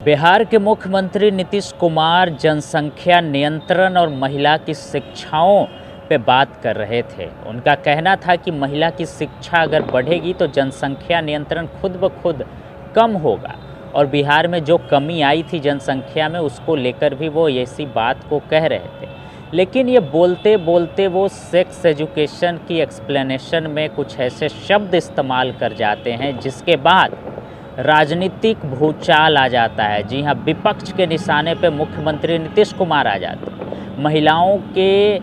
बिहार के मुख्यमंत्री नीतीश कुमार जनसंख्या नियंत्रण और महिला की शिक्षाओं पे बात कर रहे थे। उनका कहना था कि महिला की शिक्षा अगर बढ़ेगी तो जनसंख्या नियंत्रण खुद ब खुद कम होगा और बिहार में जो कमी आई थी जनसंख्या में उसको लेकर भी वो ऐसी बात को कह रहे थे। लेकिन ये बोलते बोलते वो सेक्स एजुकेशन की एक्सप्लेनेशन में कुछ ऐसे शब्द इस्तेमाल कर जाते हैं जिसके बाद राजनीतिक भूचाल आ जाता है। जी हाँ, विपक्ष के निशाने पे मुख्यमंत्री नीतीश कुमार आ जाते हैं। महिलाओं के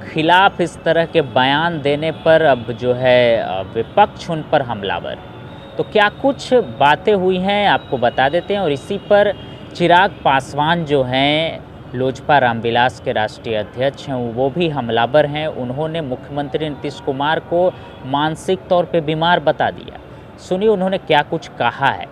खिलाफ इस तरह के बयान देने पर अब जो है विपक्ष उन पर हमलावर है। तो क्या कुछ बातें हुई हैं आपको बता देते हैं और इसी पर चिराग पासवान जो हैं लोजपा रामविलास के राष्ट्रीय अध्यक्ष हैं वो भी हमलावर हैं। उन्होंने मुख्यमंत्री नीतीश कुमार को मानसिक तौर पे बीमार बता दिया। सुनिए उन्होंने क्या कुछ कहा है।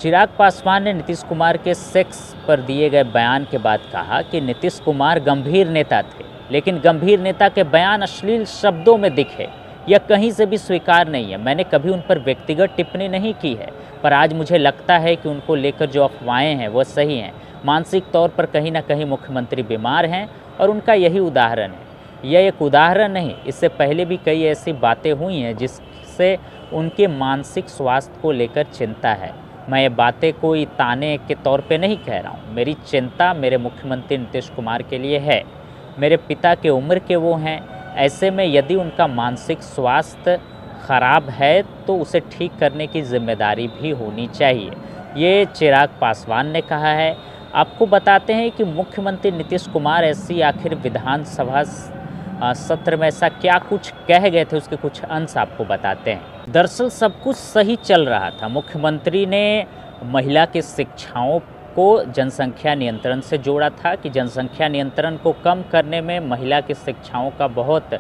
चिराग पासवान ने नीतीश कुमार के सेक्स पर दिए गए बयान के बाद कहा कि नीतीश कुमार गंभीर नेता थे, लेकिन गंभीर नेता के बयान अश्लील शब्दों में दिखे यह कहीं से भी स्वीकार नहीं है। मैंने कभी उन पर व्यक्तिगत टिप्पणी नहीं की है, पर आज मुझे लगता है कि उनको लेकर जो अफवाहें हैं वो सही हैं। मानसिक तौर पर कहीं ना कहीं मुख्यमंत्री बीमार हैं और उनका यही उदाहरण है। यह एक उदाहरण नहीं, इससे पहले भी कई ऐसी बातें हुई हैं जिससे उनके मानसिक स्वास्थ्य को लेकर चिंता है। मैं ये बातें कोई ताने के तौर पे नहीं कह रहा हूँ। मेरी चिंता मेरे मुख्यमंत्री नीतीश कुमार के लिए है। मेरे पिता के उम्र के वो हैं, ऐसे में यदि उनका मानसिक स्वास्थ्य ख़राब है तो उसे ठीक करने की जिम्मेदारी भी होनी चाहिए। ये चिराग पासवान ने कहा है। आपको बताते हैं कि मुख्यमंत्री नीतीश कुमार ऐसी आखिर विधानसभा सत्र में ऐसा क्या कुछ कह गए थे, उसके कुछ अंश आपको बताते हैं। दरअसल सब कुछ सही चल रहा था। मुख्यमंत्री ने महिला की शिक्षाओं को जनसंख्या नियंत्रण से जोड़ा था कि जनसंख्या नियंत्रण को कम करने में महिला की शिक्षाओं का बहुत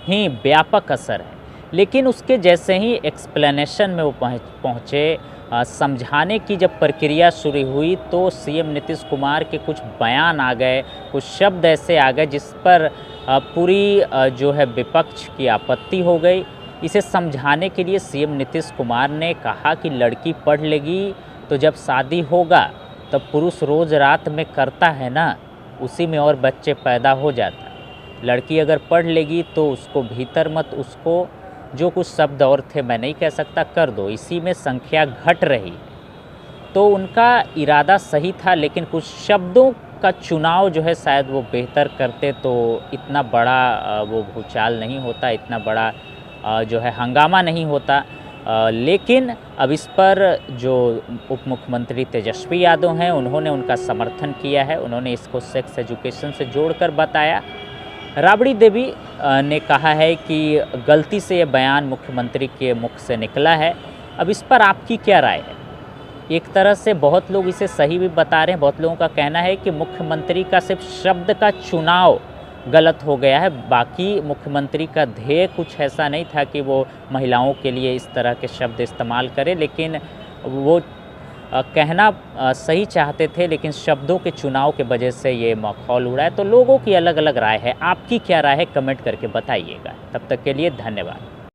ही व्यापक असर है। लेकिन उसके जैसे ही एक्सप्लेनेशन में वो पहुँचे, समझाने की जब प्रक्रिया शुरू हुई तो सीएम नीतीश कुमार के कुछ बयान आ गए, कुछ शब्द ऐसे आ गए जिस पर पूरी जो है विपक्ष की आपत्ति हो गई। इसे समझाने के लिए सीएम नीतीश कुमार ने कहा कि लड़की पढ़ लेगी तो जब शादी होगा तब पुरुष रोज़ रात में करता है ना, उसी में और बच्चे पैदा हो जाता है। लड़की अगर पढ़ लेगी तो उसको भीतर मत, उसको जो कुछ शब्द और थे मैं नहीं कह सकता, कर दो, इसी में संख्या घट रही। तो उनका इरादा सही था, लेकिन कुछ शब्दों का चुनाव जो है शायद वो बेहतर करते तो इतना बड़ा वो भूचाल नहीं होता, इतना बड़ा जो है हंगामा नहीं होता। लेकिन अब इस पर जो उप मुख्यमंत्री तेजस्वी यादव हैं उन्होंने उनका समर्थन किया है। उन्होंने इसको सेक्स एजुकेशन से जोड़कर बताया। राबड़ी देवी ने कहा है कि गलती से ये बयान मुख्यमंत्री के मुख से निकला है। अब इस पर आपकी क्या राय है? एक तरह से बहुत लोग इसे सही भी बता रहे हैं। बहुत लोगों का कहना है कि मुख्यमंत्री का सिर्फ शब्द का चुनाव गलत हो गया है, बाकी मुख्यमंत्री का ध्येय कुछ ऐसा नहीं था कि वो महिलाओं के लिए इस तरह के शब्द इस्तेमाल करे, लेकिन वो कहना सही चाहते थे, लेकिन शब्दों के चुनाव के वजह से ये माहौल उड़ा है। तो लोगों की अलग अलग राय है। आपकी क्या राय है? कमेंट करके बताइएगा। तब तक के लिए धन्यवाद।